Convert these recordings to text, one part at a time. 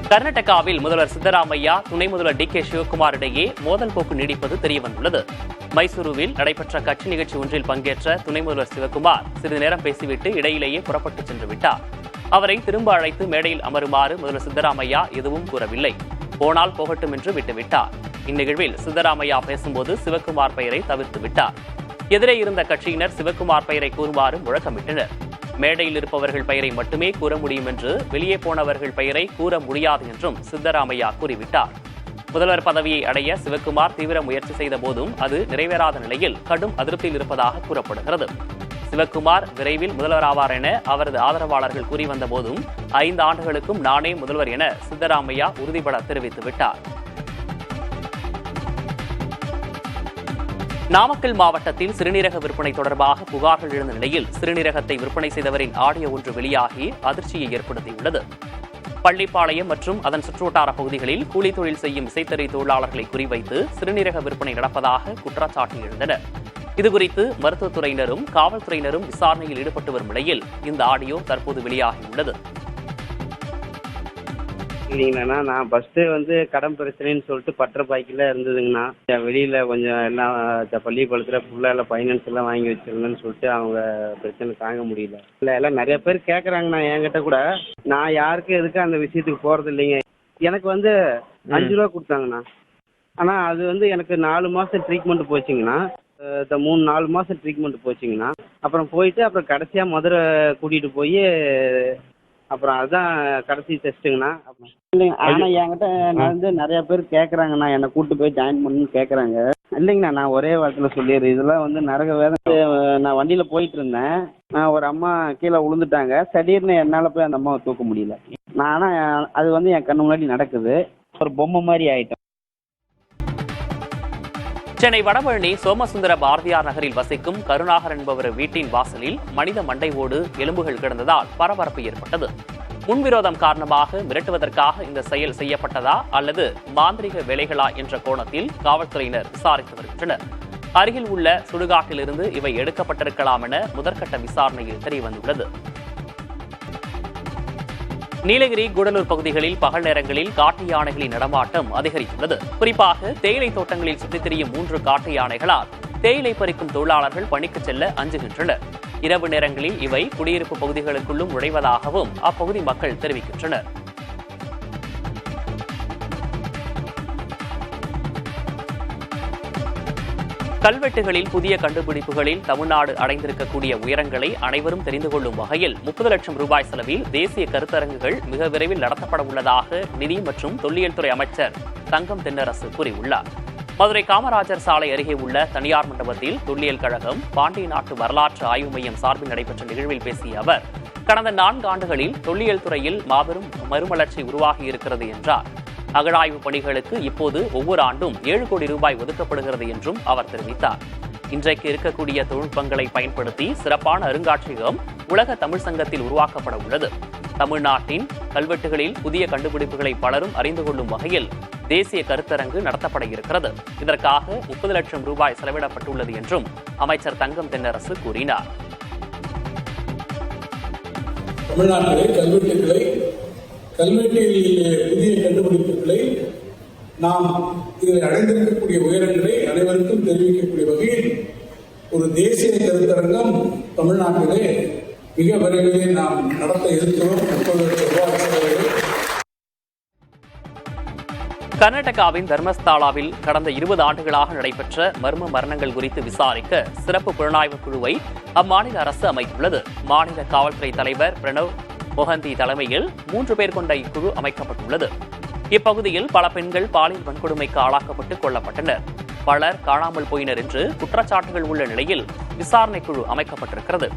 கர்நாடகாவில் முதல்வர் சித்தராமையா துணை முதல்வர் டி கே சிவகுமார் இடையே மோதல் போக்கு நீடிப்பது தெரியவந்துள்ளது. மைசூருவில் நடைபெற்ற கட்சி நிகழ்ச்சி ஒன்றில் பங்கேற்ற துணை முதல்வர் சிவகுமார் சிறிது நேரம் பேசிவிட்டு இடையிலேயே புறப்பட்டு சென்று விட்டார். அவரை திரும்ப அழைத்து மேடையில் அமருமாறு முதல்வர் சித்தராமையா எதுவும் கூறவில்லை. போனால் போகட்டும் என்று விட்டுவிட்டார். இந்நிகழ்வில் சித்தராமையா பேசும்போது சிவகுமார் பெயரை தவிர்த்து விட்டார். எதிரே இருந்த கட்சியினர் சிவகுமார் பெயரை கூறுமாறு முழக்கமிட்டனர். மேடையில் இருப்பவர்கள் பெயரை மட்டுமே கூற முடியும் என்று, வெளியே போனவர்கள் பெயரை கூற முடியாது என்றும் சித்தராமையா கூறிவிட்டார். முதல்வர் பதவியை அடைய சிவகுமார் தீவிர முயற்சி செய்த போதும் அது நிறைவேறாத நிலையில் கடும் அதிருப்தியில் இருப்பதாக கூறப்படுகிறது. சிவகுமார் விரைவில் முதல்வராவார் என அவரது ஆதரவாளர்கள் கூறி வந்த போதும் 5 ஆண்டுகளுக்கும் நானே முதல்வர் என சித்தராமையா உறுதிபட தெரிவித்துவிட்டார். நாமக்கல் மாவட்டத்தில் சிறுநீரக விற்பனை தொடர்பாக புகார்கள் எழுந்த நிலையில் சிறுநீரகத்தை விற்பனை செய்தவரின் ஆடியோ ஒன்று வெளியாகி அதிர்ச்சியை ஏற்படுத்தியுள்ளது. பள்ளிப்பாளையம் மற்றும் அதன் சுற்றுவட்டார பகுதிகளில் கூலி தொழில் செய்யும் விசைத்தறி தொழிலாளர்களை குறிவைத்து சிறுநீரக விற்பனை நடப்பதாக குற்றச்சாட்டு எழுந்தனர். இதுகுறித்து மருத்துவத்துறையினரும் காவல்துறையினரும் விசாரணையில் ஈடுபட்டு வரும் நிலையில் இந்த ஆடியோ தற்போது வெளியாகியுள்ளது. இல்லைங்கண்ணா, நான் ஃபஸ்ட்டு கடன் பிரச்சனைன்னு சொல்லிட்டு பற்ற பாய்க்கில் இருந்ததுங்கண்ணா. வெளியில் கொஞ்சம் எல்லாம் பள்ளிக்கூடத்தில் ஃபுல்லாக ஃபைனான்ஸ் எல்லாம் வாங்கி வச்சிருந்தேன்னு சொல்லிட்டு அவங்க பிரச்சனை தாங்க முடியல. எல்லாம் நிறைய பேர் கேட்குறாங்கண்ணா என்கிட்ட கூட. நான் யாருக்கும் எதுக்கும் அந்த விஷயத்துக்கு போகிறது இல்லைங்க. எனக்கு 5 ரூபா கொடுத்தாங்கண்ணா. ஆனால் அது எனக்கு 4 மாதம் ட்ரீட்மெண்ட் போச்சுங்கண்ணா. 3-4 மாதம் ட்ரீட்மெண்ட் போச்சுங்கண்ணா. அப்புறம் போயிட்டு அப்புறம் கடைசியாக மதுரை கூட்டிகிட்டு போய் அப்புறம் அதுதான் கடைசி டெஸ்ட்டுங்கண்ணா. இல்லைங்க, ஆனால் என்கிட்ட நிறைய பேர் கேட்குறாங்கண்ணா, என்னை கூப்பிட்டு போய் ஜாயின் பண்ணணும்னு கேட்குறாங்க. இல்லைங்கண்ணா, நான் ஒரே வாரத்தில் சொல்லிடுறேன். இதெல்லாம் நரக வேதனை. நான் வண்டியில் போயிட்டு இருந்தேன். ஒரு அம்மா கீழே விழுந்துட்டாங்க. திடீர்னு என்னால் போய் அந்த அம்மாவை தூக்க முடியல. நான் ஆனால் அது என் கண்ணு முன்னாடி நடக்குது. ஒரு பொம்மை மாதிரி ஆயிட்டேன். சென்னை வடபழனி சோமசுந்தர பாரதியார் நகரில் வசிக்கும் கருணாகர் என்பவர் வீட்டின் வாசலில் மனித மண்டை ஓடு எலும்புகள் கிடந்ததால் பரபரப்பு ஏற்பட்டது. முன்விரோதம் காரணமாக மிரட்டுவதற்காக இந்த செயல் செய்யப்பட்டதா அல்லது மாந்திரிக வேலைகளா என்ற கோணத்தில் காவல்துறையினர் விசாரித்து வருகின்றனர். அருகில் உள்ள சுடுகாட்டிலிருந்து இவை எடுக்கப்பட்டிருக்கலாம் என முதற்கட்ட விசாரணையில் தெரியவந்துள்ளது. நீலகிரி, கூடலூர் பகுதிகளில் பகல் நேரங்களில் காட்டு யானைகளின் நடமாட்டம் அதிகரித்துள்ளது. குறிப்பாக தேயிலை தோட்டங்களில் சுற்றித் திரியும் 3 காட்டு யானைகளால் தேயிலை பறிக்கும் தொழிலாளர்கள் பணிக்கு செல்ல அஞ்சுகின்றனர். இரவு நேரங்களில் இவை குடியிருப்பு பகுதிகளுக்குள்ளும் நுழைவதாகவும் அப்பகுதி மக்கள் தெரிவிக்கின்றனர். கல்வெட்டுகளில் புதிய கண்டுபிடிப்புகளில் தமிழ்நாடு அடைந்திருக்கக்கூடிய உயரங்களை அனைவரும் தெரிந்து கொள்ளும் வகையில் 30 லட்சம் ரூபாய் செலவில் தேசிய கருத்தரங்குகள் மிக விரைவில் நடத்தப்பட உள்ளதாக நிதி மற்றும் தொல்லியல் துறை அமைச்சர் தங்கம் தென்னரசு கூறியுள்ளார். மதுரை காமராஜர் சாலை அருகே உள்ள தனியார் மண்டபத்தில் தொல்லியல் கழகம், பாண்டிய நாட்டு வரலாற்று ஆய்வு மையம் சார்பில் நடைபெற்ற நிகழ்வில் பேசிய அவர், கடந்த 4 ஆண்டுகளில் தொல்லியல் துறையில் மாபெரும் மறுமலர்ச்சி உருவாகியிருக்கிறது என்றார். அகழாய்வு பணிகளுக்கு இப்போது ஒவ்வொரு ஆண்டும் 7 கோடி ரூபாய் ஒதுக்கப்படுகிறது என்றும் அவர் தெரிவித்தார். இன்றைக்கு இருக்கக்கூடிய தொழில்நுட்பங்களை பயன்படுத்தி சிறப்பான அருங்காட்சியகம் உலக தமிழ் சங்கத்தில் உருவாக்கப்பட உள்ளது. தமிழ்நாட்டின் கல்வெட்டுகளில் புதிய கண்டுபிடிப்புகளை பலரும் அறிந்து கொள்ளும் வகையில் தேசிய கருத்தரங்கு நடத்தப்பட இருக்கிறது. இதற்காக 30 லட்சம் ரூபாய் செலவிடப்பட்டுள்ளது என்றும் அமைச்சர் தங்கம் தென்னரசு கூறினார். தமிழ்நாட்டிலே கல்வெட்டிலே புதிய கண்டுபிடிப்புகளை நாம் இதில் அடைந்திருக்கக்கூடிய உயரங்களை அனைவருக்கும் தெரிவிக்கக்கூடிய வகையில் ஒரு தேசிய கருத்தரங்கம் தமிழ்நாட்டிலே மிக விரைவிலே நாம் நடத்த இருக்கிறோம். 30 லட்சம் ரூபாய் செலவில். கர்நாடகாவின் தர்மஸ்தாலாவில் கடந்த 20 ஆண்டுகளாக நடைபெற்ற மர்ம மரணங்கள் குறித்து விசாரிக்க சிறப்பு புலனாய்வு குழுவை அம்மாநில அரசு அமைத்துள்ளது. மாநில காவல்துறை தலைவர் பிரணவ் மொஹந்தி தலைமையில் 3 பேர் கொண்ட இக்குழு அமைக்கப்பட்டுள்ளது. இப்பகுதியில் பல பெண்கள் பாலியல் வன்கொடுமைக்கு ஆளாக்கப்பட்டு கொல்லப்பட்டனர். பலர் காணாமல் போயினர் என்று குற்றச்சாட்டுகள் உள்ள நிலையில் விசாரணை குழு அமைக்கப்பட்டிருக்கிறது.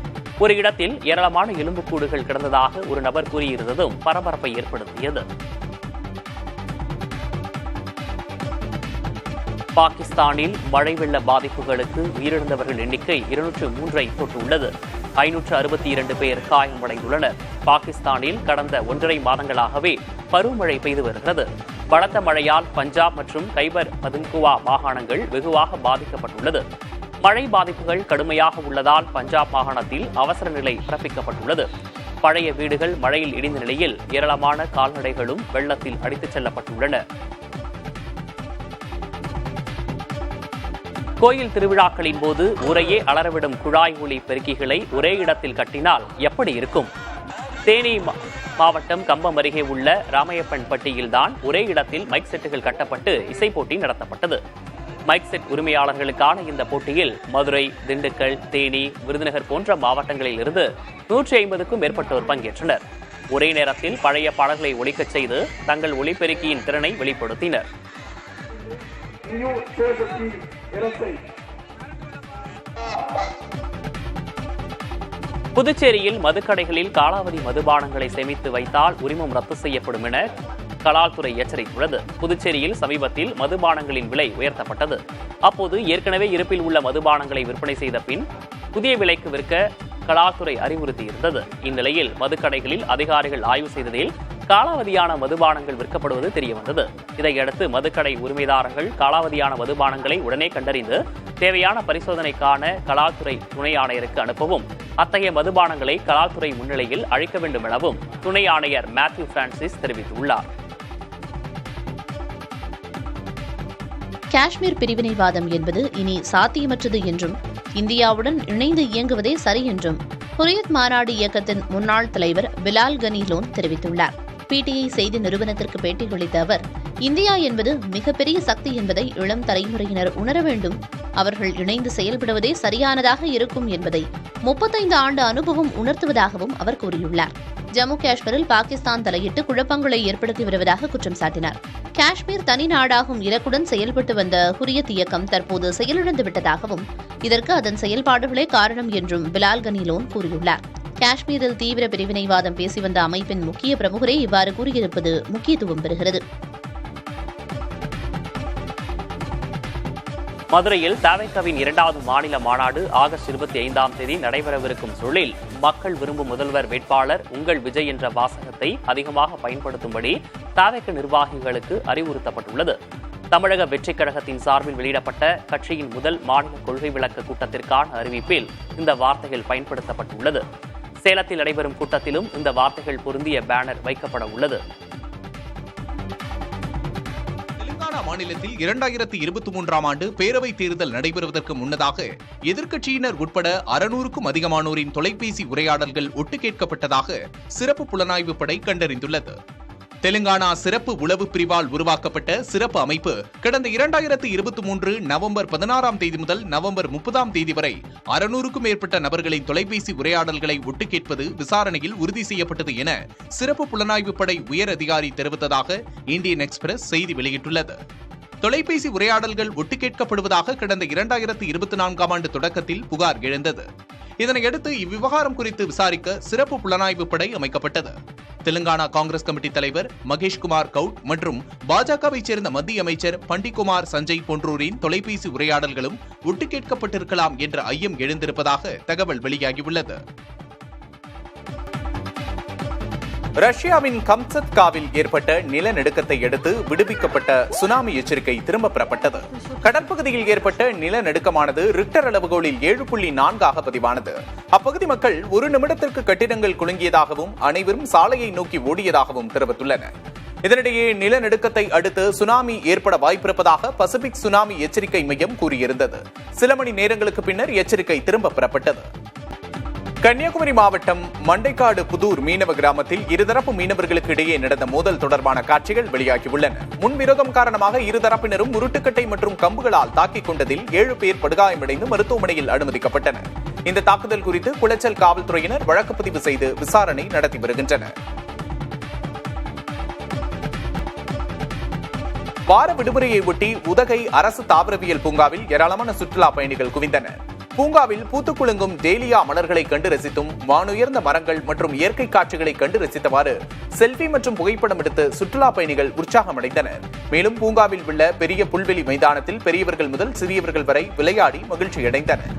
ஒரு இடத்தில் ஏராளமான எலும்புக்கூடுகள் கிடந்ததாக ஒரு நபர் கூறியிருந்ததும் பரபரப்பை ஏற்படுத்தியது. பாகிஸ்தானில் மழை வெள்ள பாதிப்புகளுக்கு உயிரிழந்தவர்கள் எண்ணிக்கை 203ஐ தொட்டுள்ளது. 562 பேர் காயமடைந்துள்ளனர். பாகிஸ்தானில் கடந்த 1.5 மாதங்களாகவே பருவமழை பெய்து வருகிறது. பலத்த மழையால் பஞ்சாப் மற்றும் கைபர் பதுன்குவா மாகாணங்கள் வெகுவாக பாதிக்கப்பட்டுள்ளது. மழை பாதிப்புகள் கடுமையாக உள்ளதால் பஞ்சாப் மாகாணத்தில் அவசர நிலை பிறப்பிக்கப்பட்டுள்ளது. பழைய வீடுகள் மழையில் இடிந்த நிலையில் ஏராளமான கால்நடைகளும் வெள்ளத்தில் அடித்துச் செல்லப்பட்டுள்ளன. கோயில் திருவிழாக்களின் போது ஊரையே அலறவிடும் குழாய் ஒலி பெருக்கிகளை ஒரே இடத்தில் கட்டினால் எப்படி இருக்கும்? தேனி மாவட்டம் கம்பம் அருகே உள்ள ராமையப்பன்பட்டியில்தான் ஒரே இடத்தில் மைக் செட்டுகள் கட்டப்பட்டு இசை போட்டி நடத்தப்பட்டது. மைக் செட் உரிமையாளர்களுக்கான இந்த போட்டியில் மதுரை, திண்டுக்கல், தேனி, விருதுநகர் போன்ற மாவட்டங்களில் இருந்து 150க்கும் மேற்பட்டோர் பங்கேற்றனர். ஒரே நேரத்தில் பழைய பாடல்களை ஒலிக்கச் செய்து தங்கள் ஒலிபெருக்கியின் திறனை வெளிப்படுத்தினர். புதுச்சேரியில் மதுக்கடைகளில் காலாவதி மதுபானங்களை சேமித்து வைத்தால் உரிமம் ரத்து செய்யப்படும் என கலால்துறை எச்சரித்துள்ளது. புதுச்சேரியில் சமீபத்தில் மதுபானங்களின் விலை உயர்த்தப்பட்டது. அப்போது ஏற்கனவே இருப்பில் உள்ள மதுபானங்களை விற்பனை செய்த பின் புதிய விலைக்கு விற்க கலால்துறை அறிவுறுத்தியிருந்தது. இந்நிலையில் மதுக்கடைகளில் அதிகாரிகள் ஆய்வு செய்ததில் காலாவதியான மதுபானங்கள் விற்கப்படுவது தெரியவந்தது. இதையடுத்து மதுக்கடை உரிமைதாரர்கள் காலாவதியான மதுபானங்களை உடனே கண்டறிந்து தேவையான பரிசோதனைக்கான கலால்துறை துணை ஆணையருக்கு அனுப்பவும், அத்தகைய மதுபானங்களை கலால்துறை முன்னிலையில் அழிக்க வேண்டும் எனவும் துணை ஆணையர் மேத்யூ பிரான்சிஸ் தெரிவித்துள்ளார். காஷ்மீர் பிரிவினைவாதம் என்பது இனி சாத்தியமற்றது என்றும் இந்தியாவுடன் இணைந்து இயங்குவதே சரி என்றும் ஹுரியத் மாநாடு இயக்கத்தின் முன்னாள் தலைவர் பிலால் கனி லோன் தெரிவித்துள்ளார். பிடிஐ செய்தி நிறுவனத்திற்கு பேட்டியளித்த அவர், இந்தியா என்பது மிகப்பெரிய சக்தி என்பதை இளம் தலைமுறையினர் உணர வேண்டும். அவர்கள் இணைந்து செயல்படுவதே சரியானதாக இருக்கும் என்பதை 35 ஆண்டு அனுபவம் உணர்த்துவதாகவும் அவர் கூறியுள்ளார். ஜம்மு காஷ்மீரில் பாகிஸ்தான் தலையிட்டு குழப்பங்களை ஏற்படுத்தி வருவதாக குற்றம் சாட்டினார். காஷ்மீர் தனி நாடாகும் இலக்குடன் செயல்பட்டு வந்த ஹுரியத் இயக்கம் தற்போது செயலிழந்து விட்டதாகவும் இதற்கு அதன் செயல்பாடுகளே காரணம் என்றும் பிலால் கனி லோன் கூறியுள்ளார். காஷ்மீரில் தீவிர பிரிவினைவாதம் பேசி வந்த அமைப்பின் முக்கிய பிரமுகரே இவ்வாறு கூறியிருப்பது முக்கியத்துவம் பெறுகிறது. மதுரையில் தவேகாவின் 2வது மாநில மாநாடு ஆகஸ்ட் 25ஆம் தேதி நடைபெறவிருக்கும் சூழலில் மக்கள் விரும்பும் முதல்வர் வேட்பாளர் உங்கள் விஜய் என்ற வாசகத்தை அதிகமாக பயன்படுத்தும்படி தவேக நிர்வாகிகளுக்கு அறிவுறுத்தப்பட்டுள்ளது. தமிழக வெற்றிக் கழகத்தின் சார்பில் வெளியிடப்பட்ட கட்சியின் முதல் மாநில கொள்கை விளக்க கூட்டத்திற்கான அறிவிப்பில் இந்த வார்த்தைகள் பயன்படுத்தப்பட்டுள்ளது. சேலத்தில் நடைபெறும் கூட்டத்திலும் இந்த வார்த்தைகள் பொருந்திய பேனர் வைக்கப்பட உள்ளது. மாநிலத்தில் 2023ஆம் ஆண்டு பேரவைத் தேர்தல் நடைபெறுவதற்கு முன்னதாக எதிர்க்கட்சியினர் உட்பட 600க்கும் அதிகமானோரின் தொலைபேசி உரையாடல்கள் ஒட்டு கேட்கப்பட்டதாக சிறப்பு புலனாய்வு படை கண்டறிந்துள்ளது. தெலுங்கானா சிறப்பு உளவு பிரிவால் உருவாக்கப்பட்ட சிறப்பு அமைப்பு கடந்த 2023 நவம்பர் 16ஆம் தேதி முதல் நவம்பர் 30ஆம் தேதி வரை 600க்கும் மேற்பட்ட நபர்களின் தொலைபேசி உரையாடல்களை ஒட்டு கேட்பது விசாரணையில் உறுதி செய்யப்பட்டது என சிறப்பு புலனாய்வு படை உயர் அதிகாரி தெரிவித்ததாக இந்தியன் எக்ஸ்பிரஸ் செய்தி வெளியிட்டுள்ளது. தொலைபேசி உரையாடல்கள் ஒட்டு கேட்கப்படுவதாக கடந்த 2024ஆம் ஆண்டு தொடக்கத்தில் புகார் எழுந்தது. இதனையடுத்து இவ்விவகாரம் குறித்து விசாரிக்க சிறப்பு புலனாய்வு படை அமைக்கப்பட்டது. தெலுங்கானா காங்கிரஸ் கமிட்டி தலைவர் மகேஷ்குமார் கவுட் மற்றும் பாஜகவைச் சேர்ந்த மத்திய அமைச்சர் பண்டிகுமார் சஞ்சய் போன்றோரின் தொலைபேசி உரையாடல்களும் ஒட்டு கேட்கப்பட்டிருக்கலாம் என்ற ஐயம் எழுந்திருப்பதாக தகவல் வெளியாகியுள்ளது. ரஷ்யாவின் கம்சத்காவில் ஏற்பட்ட நிலநடுக்கத்தை அடுத்து விடுவிக்கப்பட்ட சுனாமி எச்சரிக்கை திரும்ப பெறப்பட்டது. கடற்பகுதியில் ஏற்பட்ட நிலநடுக்கமானது ரிக்டர் அளவுகோலில் 7.4 பதிவானது. அப்பகுதி மக்கள் 1 நிமிடத்திற்கு கட்டிடங்கள் குலுங்கியதாகவும் அனைவரும் சாலையை நோக்கி ஓடியதாகவும் தெரிவித்துள்ளனர். இதனிடையே நிலநடுக்கத்தை அடுத்து சுனாமி ஏற்பட வாய்ப்பிருப்பதாக பசிபிக் சுனாமி எச்சரிக்கை மையம் கூறியிருந்தது. சில மணி நேரங்களுக்கு பின்னர் எச்சரிக்கை திரும்ப பெறப்பட்டது. கன்னியாகுமரி மாவட்டம் மண்டைக்காடு புதூர் மீனவ கிராமத்தில் இருதரப்பு மீனவர்களுக்கு இடையே நடந்த மோதல் தொடர்பான காட்சிகள் வெளியாகியுள்ளன. முன்விரோதம் காரணமாக இருதரப்பினரும் உருட்டுக்கட்டை மற்றும் கம்புகளால் தாக்கிக் கொண்டதில் 7 பேர் படுகாயமடைந்து மருத்துவமனையில் அனுமதிக்கப்பட்டனர். இந்த தாக்குதல் குறித்து குளச்சல் காவல்துறையினர் வழக்கு பதிவு செய்து விசாரணை நடத்தி வருகின்றனர். வார விடுமுறையை ஒட்டி உதகை அரசு தாவரவியல் பூங்காவில் ஏராளமான சுற்றுலா பயணிகள் குவிந்தனர். பூங்காவில் பூத்துக்குலுங்கும் டேலியா மலர்களை கண்டு ரசித்தும் வானுயர்ந்த மரங்கள் மற்றும் இயற்கை காட்சிகளை கண்டு ரசித்தவாறு செல்ஃபி மற்றும் புகைப்படம் எடுத்து சுற்றுலா பயணிகள் உற்சாகமடைந்தனர். மேலும் பூங்காவில் உள்ள பெரிய புல்வெளி மைதானத்தில் பெரியவர்கள் முதல் சிறியவர்கள் வரை விளையாடி மகிழ்ச்சியடைந்தனர்.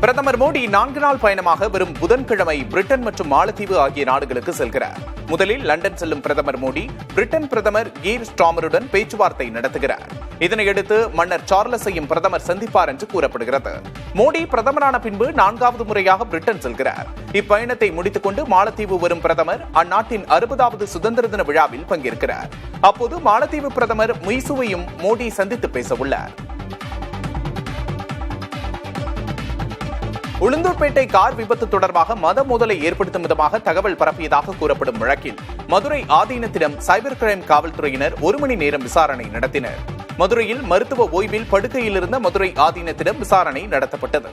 பிரதமர் மோடி 4 நாள் பயணமாக வரும் புதன்கிழமை பிரிட்டன் மற்றும் மாலத்தீவு ஆகிய நாடுகளுக்கு செல்கிறார். முதலில் லண்டன் செல்லும் பிரதமர் மோடி பிரிட்டன் பிரதமர் கீர் ஸ்டாமருடன் பேச்சுவார்த்தை நடத்துகிறார். இதனையடுத்து மன்னர் சார்லஸையும் பிரதமர் சந்திப்பார் என்று கூறப்படுகிறது. மோடி பிரதமரான பின்பு 4வது முறையாக பிரிட்டன் செல்கிறார். இப்பயணத்தை முடித்துக் கொண்டு மாலத்தீவு வரும் பிரதமர் அந்நாட்டின் 60வது சுதந்திர தின விழாவில் பங்கேற்கிறார். அப்போது மாலத்தீவு பிரதமர் முய்சுவையும் மோடி சந்தித்து பேச உள்ளார். உளுந்தூர்பேட்டை கார் விபத்து தொடர்பாக மத மோதலை ஏற்படுத்தும் விதமாக தகவல் பரப்பியதாக கூறப்படும் வழக்கில் மதுரை ஆதீனத்திடம் சைபர் கிரைம் காவல்துறையினர் 1 மணி நேரம் விசாரணை நடத்தினர். மதுரையில் மருத்துவ ஓய்வில் படுக்கையில் இருந்த மதுரை ஆதீனத்திடம் விசாரணை நடத்தப்பட்டது.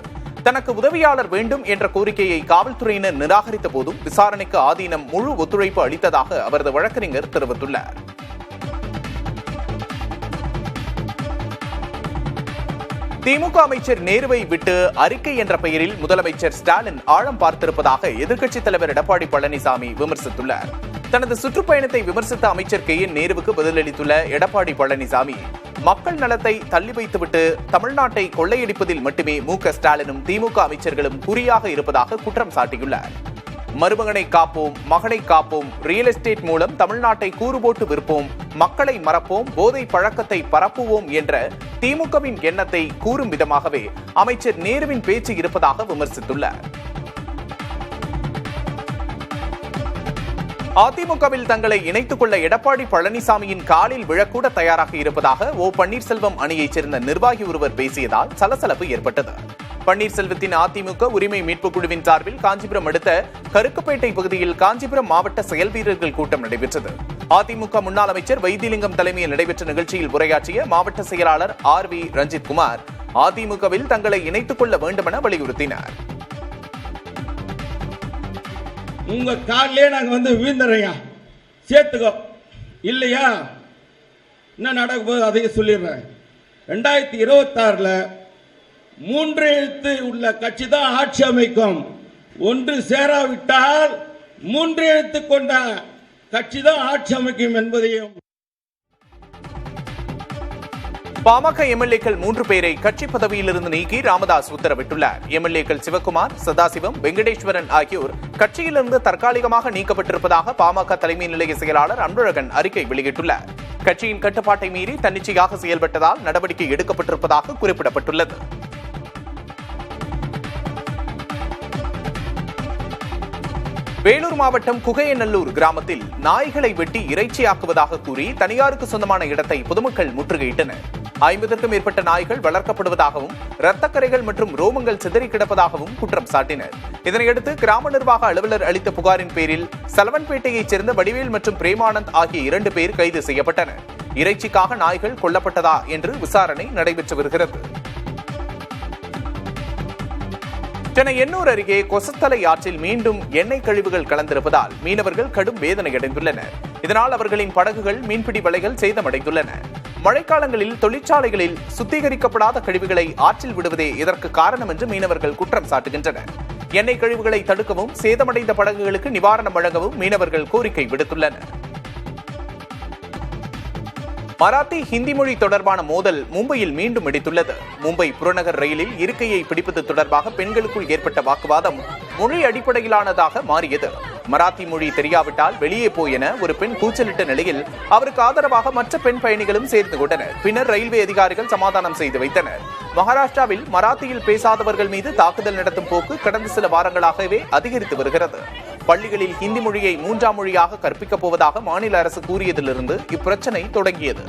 தனக்கு உதவியாளர் வேண்டும் என்ற கோரிக்கையை காவல்துறையினர் நிராகரித்த போதும் விசாரணைக்கு ஆதீனம் முழு ஒத்துழைப்பு அளித்ததாக அவரது வழக்கறிஞர் தெரிவித்துள்ளார். திமுக அமைச்சர் நேருவை விட்டு அறிக்கை என்ற பெயரில் முதலமைச்சர் ஸ்டாலின் ஆழம் பார்த்திருப்பதாக எதிர்க்கட்சித் தலைவர் எடப்பாடி பழனிசாமி விமர்சித்துள்ளார். தனது சுற்றுப்பயணத்தை விமர்சித்த அமைச்சர் KN நேருவுக்கு பதிலளித்துள்ள எடப்பாடி பழனிசாமி, மக்கள் நலத்தை தள்ளி வைத்துவிட்டு தமிழ்நாட்டை கொள்ளையடிப்பதில் மட்டுமே MK ஸ்டாலினும் திமுக அமைச்சர்களும் குறியாக இருப்பதாக குற்றம் சாட்டியுள்ளார். மருமகனை காப்போம், மகனை காப்போம், ரியல் எஸ்டேட் மூலம் தமிழ்நாட்டை கூறு போட்டு விற்போம், மக்களை மறப்போம், போதை பழக்கத்தை பரப்புவோம் என்ற திமுகவின் எண்ணத்தை கூறும் விதமாகவே அமைச்சர் நேருவின் பேச்சு இருப்பதாக விமர்சித்துள்ளார். அதிமுகவில் தங்களை இணைத்துக் கொள்ள எடப்பாடி பழனிசாமியின் காலில் விழக்கூட தயாராக இருப்பதாக O பன்னீர்செல்வம் அணியைச் சேர்ந்த நிர்வாகி ஒருவர் பேசியதால் சலசலப்பு ஏற்பட்டது. பன்னீர்செல்வத்தின் அதிமுக உரிமை மீட்புக் குழுவின் சார்பில் காஞ்சிபுரம் அடுத்த கருக்குப்பேட்டை பகுதியில் காஞ்சிபுரம் மாவட்ட செயல் வீரர்கள் கூட்டம் நடைபெற்றது. அதிமுக முன்னாள் அமைச்சர் வைத்திலிங்கம் தலைமையில் நடைபெற்ற நிகழ்ச்சியில் உரையாற்றிய மாவட்ட செயலாளர் RV ரஞ்சித்குமார் அதிமுகவில் தங்களை இணைத்துக் கொள்ள வேண்டுமென வலியுறுத்தினார். உங்க காலிலே நாங்க வீழ்ந்துறையா சேர்த்துக்கோ, இல்லையா என்ன நடக்க போது அதையும் சொல்லிடுறேன். 2026 3 எழுத்து உள்ள கட்சி தான் ஆட்சி அமைக்கும். ஒன்று சேராவிட்டால் 3 எழுத்து கொண்ட கட்சி தான் ஆட்சி அமைக்கும் என்பதையும். பாமக எம்எல்ஏக்கள் 3 பேரை கட்சி பதவியிலிருந்து நீக்கி ராமதாஸ் உத்தரவிட்டுள்ளார். எம்எல்ஏக்கள் சிவக்குமார், சதாசிவம், வெங்கடேஸ்வரன் ஆகியோர் கட்சியிலிருந்து தற்காலிகமாக நீக்கப்பட்டிருப்பதாக பாமக தலைமை நிலைய செயலாளர் அன்பழகன் அறிக்கை வெளியிட்டுள்ளார். கட்சியின் கட்டுப்பாட்டை மீறி தன்னிச்சையாக செயல்பட்டதால் நடவடிக்கை எடுக்கப்பட்டிருப்பதாக குறிப்பிடப்பட்டுள்ளது. வேலூர் மாவட்டம் குகையநல்லூர் கிராமத்தில் நாய்களை வெட்டி இறைச்சியாக்குவதாக கூறி தனியாருக்கு சொந்தமான இடத்தை பொதுமக்கள் முற்றுகையிட்டனர். 50க்கும் மேற்பட்ட நாய்கள் வளர்க்கப்படுவதாகவும் இரத்தக்கரைகள் மற்றும் ரோமங்கள் சிதறி கிடப்பதாகவும் குற்றம் சாட்டினர். இதனையடுத்து கிராம நிர்வாக அலுவலர் அளித்த புகாரின் பேரில் சலவன்பேட்டையைச் சேர்ந்த வடிவேல் மற்றும் பிரேமானந்த் ஆகிய 2 பேர் கைது செய்யப்பட்டனர். இறைச்சிக்காக நாய்கள் கொல்லப்பட்டதா என்று விசாரணை நடைபெற்று வருகிறது. சென்னை எண்ணூர் அருகே கொசத்தலை ஆற்றில் மீண்டும் எண்ணெய் கழிவுகள் கலந்திருப்பதால் மீனவர்கள் கடும் வேதனையடைந்துள்ளனர். இதனால் அவர்களின் படகுகள், மீன்பிடி வலைகள் சேதமடைந்துள்ளன. மழைக்காலங்களில் தொழிற்சாலைகளில் சுத்திகரிக்கப்படாத கழிவுகளை ஆற்றில் விடுவதே இதற்கு காரணம் என்று மீனவர்கள் குற்றம் சாட்டுகின்றனர். எண்ணெய் கழிவுகளை தடுக்கவும், சேதமடைந்த படகுகளுக்கு நிவாரணம் வழங்கவும் மீனவர்கள் கோரிக்கை விடுத்துள்ளனர். மராத்தி, ஹிந்தி மொழி தொடர்பான மோதல் மும்பையில் மீண்டும் வெடித்துள்ளது. மும்பை புறநகர் ரயிலில் இருக்கையை பிடிப்பது தொடர்பாக பெண்களுக்குள் ஏற்பட்ட வாக்குவாதம் மொழி அடிப்படையிலானதாக மாறியது. மராத்தி மொழி தெரியாவிட்டால் வெளியே போய் என ஒரு பெண் கூச்சலிட்ட நிலையில் அவருக்கு ஆதரவாக மற்ற பெண் பயணிகளும் சேர்ந்து கொண்டனர். பின்னர் ரயில்வே அதிகாரிகள் சமாதானம் செய்து வைத்தனர். மகாராஷ்டிராவில் மராத்தியில் பேசாதவர்கள் மீது தாக்குதல் நடத்தும் போக்கு கடந்த சில வாரங்களாகவே அதிகரித்து வருகிறது. பள்ளிகளில் ஹிந்தி மொழியை 3ஆம் மொழியாக கற்பிக்கப் போவதாக மாநில அரசு கூறியதிலிருந்து இப்பிரச்சனை தொடங்கியது.